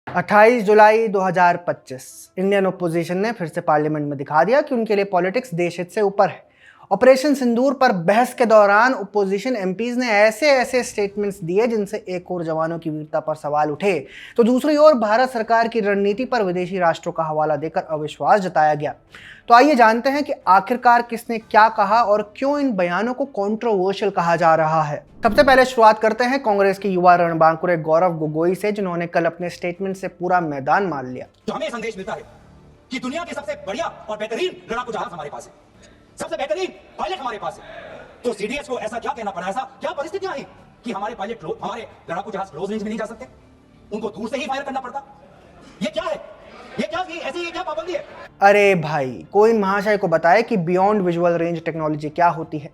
28 जुलाई 2025 Indian opposition ने फिर से पार्लियामेंट में दिखा दिया कि उनके लिए पॉलिटिक्स देश हित से ऊपर है। ऑपरेशन सिंदूर पर बहस के दौरान ओपोजिशन एमपीज ने ऐसे ऐसे स्टेटमेंट्स दिए जिनसे एक ओर जवानों की वीरता पर सवाल उठे तो दूसरी ओर भारत सरकार की रणनीति पर विदेशी राष्ट्रों का हवाला देकर अविश्वास जताया गया। तो आइए जानते हैं कि आखिरकार किसने क्या कहा और क्यों इन बयानों को कंट्रोवर्शियल कहा जा रहा है। सबसे पहले शुरुआत करते हैं कांग्रेस के युवा रणबांकुरे गौरव गोगोई से, जिन्होंने कल अपने स्टेटमेंट से पूरा मैदान मान लिया। तो हमें संदेश मिलता है कि दुनिया के सबसे बढ़िया और बेहतरीन लड़ाकू जहाज हमारे पास है, सबसे बेहतरीन पायलट हमारे पास है। तो सीडीएस को ऐसा क्या कहना पड़ा, ऐसा क्या परिस्थितियां आई कि हमारे पायलट हमारे लड़ाकू जहाज क्लोज रेंज में नहीं जा सकते, उनको दूर से ही फायर करना पड़ता। ये क्या है, ये क्या पाबंदी है? अरे भाई, कोई महाशय को बताए कि बियॉन्ड विजुअल रेंज टेक्नोलॉजी क्या होती है।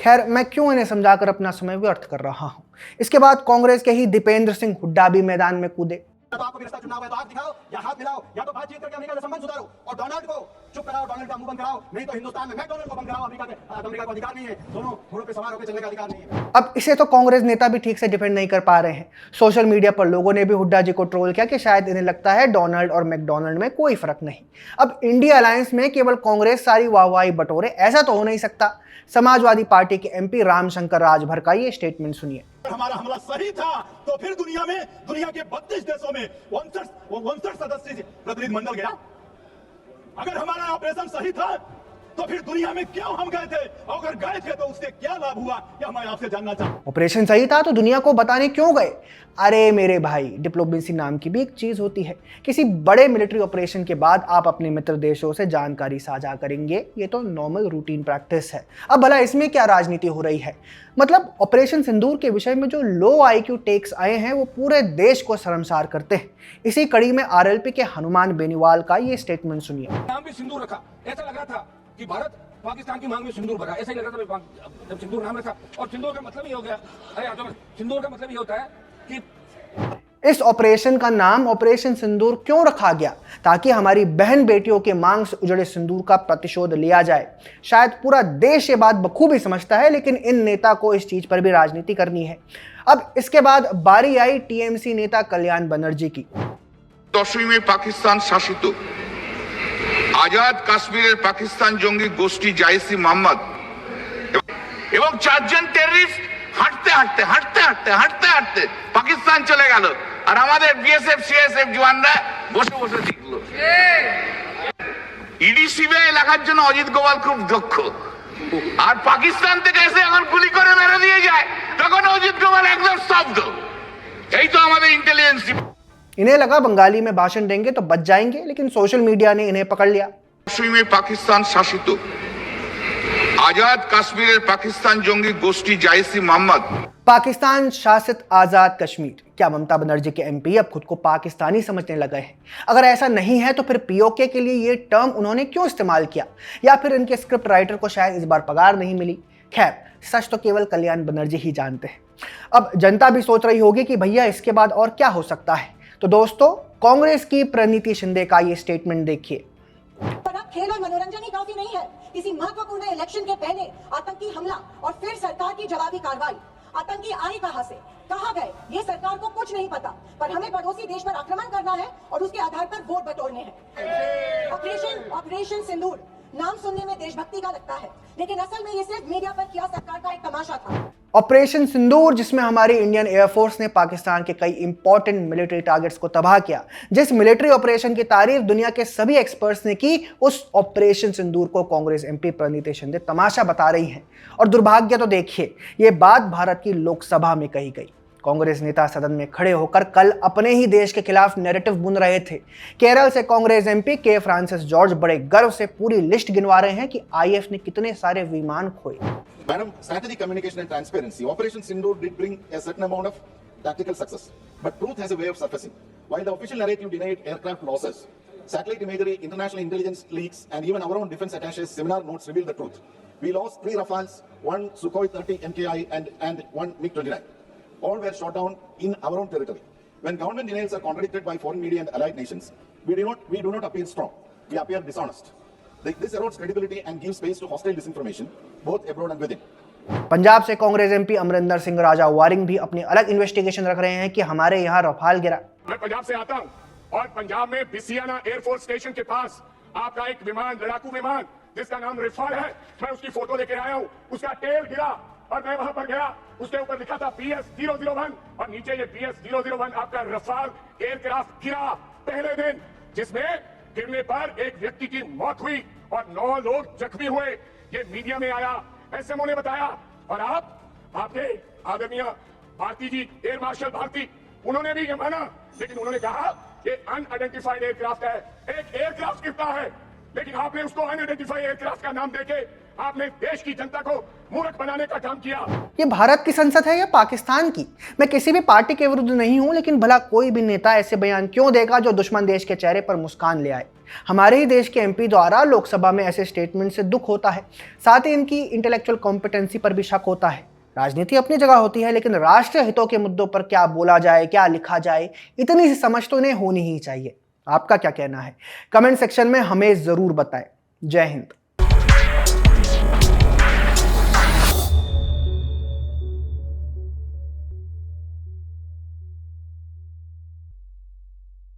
खैर, मैं क्यों इन्हें समझाकर अपना समय व्यर्थ कर रहा हूं। इसके बाद कांग्रेस के ही दीपेंद्र सिंह हुड्डा भी मैदान में कूदे। तो आपको रास्ता चुनाव है तो आग दिखाओ या हाथ मिलाओ या तो बातचीत करके अमेरिका से संबंध सुधारो और डोनाल्ड को चुप कराओ, डोनाल्ड का मुंह बंद कराओ, नहीं तो हिंदुस्तान में मैकडोनल्ड को बंद कराओ। अमेरिका को अधिकार नहीं है, दोनों घोड़ों पे सवार होकर चलने का अधिकार नहीं है। अब इसे तो कांग्रेस नेता भी ठीक से डिफेंड नहीं कर पा रहे हैं। सोशल मीडिया पर लोगों ने भी हुड्डा जी को ट्रोल किया कि शायद इन्हें लगता है डोनाल्ड और मैकडोनल्ड में कोई फर्क नहीं। अब इंडिया अलायंस में केवल कांग्रेस सारी वाहवाही बटोरे, ऐसा तो हो नहीं सकता। समाजवादी पार्टी के एमपी रामशंकर राजभर का ये स्टेटमेंट सुनिए। हमारा हमला सही था तो फिर दुनिया के 32 देशों में 59 सदस्य प्रतिनिधिमंडल गया। अगर हमारा ऑपरेशन सही था तो फिर दुनिया में क्यों हम गए थे, अगर गए थे तो उससे क्या लाभ हुआ, यह मैं आपसे जानना चाहता हूं। ऑपरेशन सही था तो दुनिया को बताने क्यों गए? अरे मेरे भाई, डिप्लोमेसी नाम की भी एक चीज होती है। किसी बड़े मिलिट्री ऑपरेशन के बाद आप अपने मित्र देशों से जानकारी साझा करेंगे, ये तो नॉर्मल रूटीन प्रैक्टिस है। अब भला इसमें क्या राजनीति हो रही है? मतलब ऑपरेशन सिंदूर के विषय में जो लो आईक्यू टेक्स आए हैं वो पूरे देश को शर्मसार करते हैं। इसी कड़ी में आरएलपी के हनुमान बेनीवाल का ये स्टेटमेंट सुनिए। नाम भी सिंदूर रखा, ऐसा लग रहा था कि भारत पाकिस्तान की मांग में सिंदूर भरा, ऐसा ही लग रहा था जब सिंदूर नाम रखा। और सिंदूर का मतलब ही हो गया, अरे सिंदूर का मतलब ये होता है कि इस ऑपरेशन का नाम ऑपरेशन सिंदूर क्यों रखा गया? ताकि हमारी बहन बेटियों के मांग से उजड़े सिंदूर का प्रतिशोध लिया जाए। शायद पूरा देश ये बात बखूबी समझता है, लेकिन इन नेता को इस चीज पर भी राजनीति करनी है। अब इसके बाद बारी आई टीएमसी नेता कल्याण बनर्जी की। 10वीं में पाकिस्तान शासित आजाद काश्मीर पाकिस्तान जंगी गोष्ठी जाइसी मोहम्मद एवं 4 जन टेररिस्ट হাঁটতে পাকিস্তান চলে গেল আর আমাদের বিএসএফ সিএসএফ জওয়ানরা বসে বসে দেখলো। ইডি সিবিআই এলাকার জন্য অজিত গোপাল খুব দক্ষ, আর পাকিস্তান থেকে এসে এখন গুলি করে মেরে দিয়ে যায়, তখন অজিত গোপাল একদম স্তব্ধ। এই তো আমাদের इंटेलिजेंस। इन्हें लगा बंगाली में भाषण देंगे तो बच जाएंगे, लेकिन सोशल मीडिया ने इन्हें पकड़ लिया। में पाकिस्तान शासित आजाद काश्मीर पाकिस्तान जंगी गोष्ठी जाइसी मोहम्मद। पाकिस्तान शासित आजाद कश्मीर, क्या ममता बनर्जी के एमपी अब खुद को पाकिस्तानी समझने लगे हैं? अगर ऐसा नहीं है तो फिर पीओके के लिए ये टर्म उन्होंने क्यों इस्तेमाल किया? या फिर इनके स्क्रिप्ट राइटर को शायद इस बार पगार नहीं मिली? खैर, सच तो केवल कल्याण बनर्जी ही जानते हैं। अब जनता भी सोच रही होगी कि भैया इसके बाद और क्या हो सकता है। तो दोस्तों, कांग्रेस की प्रणीति शिंदे का ये स्टेटमेंट देखिए। खेल और मनोरंजन ही काफी नहीं है। किसी महत्वपूर्ण इलेक्शन के पहले आतंकी हमला और फिर सरकार की जवाबी कार्रवाई। आतंकी आए कहां से, कहां गए, ये सरकार को कुछ नहीं पता, पर हमें पड़ोसी देश पर आक्रमण करना है और उसके आधार पर वोट बटोरने हैं। ऑपरेशन सिंदूर नाम सुनने में देशभक्ति का लगता है, लेकिन असल में ये सिर्फ मीडिया पर किया सरकार का एक तमाशा था। ऑपरेशन सिंदूर, जिसमें हमारी इंडियन एयरफोर्स ने पाकिस्तान के कई इंपॉर्टेंट मिलिट्री टारगेट्स को तबाह किया, जिस मिलिट्री ऑपरेशन की तारीफ दुनिया के सभी एक्सपर्ट्स ने की, उस ऑपरेशन सिंदूर को कांग्रेस एमपी प्रणीति शिंदे तमाशा बता रही हैं। और दुर्भाग्य तो देखिए, ये बात भारत की लोकसभा में कही गई। कांग्रेस नेता सदन में खड़े होकर कल अपने ही देश के खिलाफ नैरेटिव बुन रहे थे। केरल से कांग्रेस एमपी के फ्रांसिस जॉर्ज बड़े गर्व से पूरी लिस्ट गिनवा रहे हैं कि आईएफ ने कितने सारे विमान खोए। Madam, strategic communication and transparency. Operation Sindoor did bring a certain amount of tactical success, but truth has a way of surfacing. While the official narrative denied aircraft losses, satellite imagery, international intelligence leaks, and even our own defense attachés' seminar notes revealed the truth. We lost 3 Rafales, 1 Sukhoi 30 MKI, and 1 MiG-29. All were shot down in our own territory. When government denials are contradicted by foreign media and allied nations, we do not appear strong. We appear dishonest. This erodes credibility and gives space to hostile disinformation, both abroad and within. Punjab से Congress MP Amarinder Singh राजा वारिंग भी अपनी अलग investigation रख रहे हैं कि हमारे यहाँ रफाल गिरा। मैं पंजाब से आता हूँ और पंजाब में बिसियाना एयरफोर्स स्टेशन के पास आपका एक विमान, लड़ाकू विमान जिसका नाम रिफाल है, मैं उसकी फोटो लेकर आया हूं। उसका टेल गिरा और मैं वहां पर गया, उसके ऊपर लिखा था BS-001 और नीचे ये BS-001 आपका रफाल एयरक्राफ्ट गिरा पहले दिन, जिसमें गिरने पर एक व्यक्ति की मौत हुई और 9 लोग जख्मी हुए। ये मीडिया में आया, SMO ने बताया। और आपके आदरणीय भारती जी, एयर मार्शल भारती, उन्होंने भी ये माना, लेकिन उन्होंने कहा ये अनआइडेंटिफाइड एयरक्राफ्ट है। एक एयरक्राफ्ट गिरता है, लेकिन आपने उसको अनआइडेंटिफाइड एयरक्राफ्ट का नाम देके आपने देश की जनता को मूर्ख बनाने का काम किया। ये भारत की संसद है या पाकिस्तान की? मैं किसी भी पार्टी के विरुद्ध नहीं हूं, लेकिन भला कोई भी नेता ऐसे बयान क्यों देगा जो दुश्मन देश के चेहरे पर मुस्कान ले आए? हमारे ही देश के MP द्वारा लोकसभा में ऐसे स्टेटमेंट से दुख होता है, साथ ही इनकी इंटेलेक्चुअल कॉम्पिटेंसी पर भी शक होता है। राजनीति अपनी जगह होती है, लेकिन राष्ट्रीय हितों के मुद्दों पर क्या बोला जाए, क्या लिखा जाए, इतनी सी समझ तो इन्हें होनी ही चाहिए। आपका क्या कहना है? कमेंट सेक्शन में हमें जरूर बताएं। जय हिंद।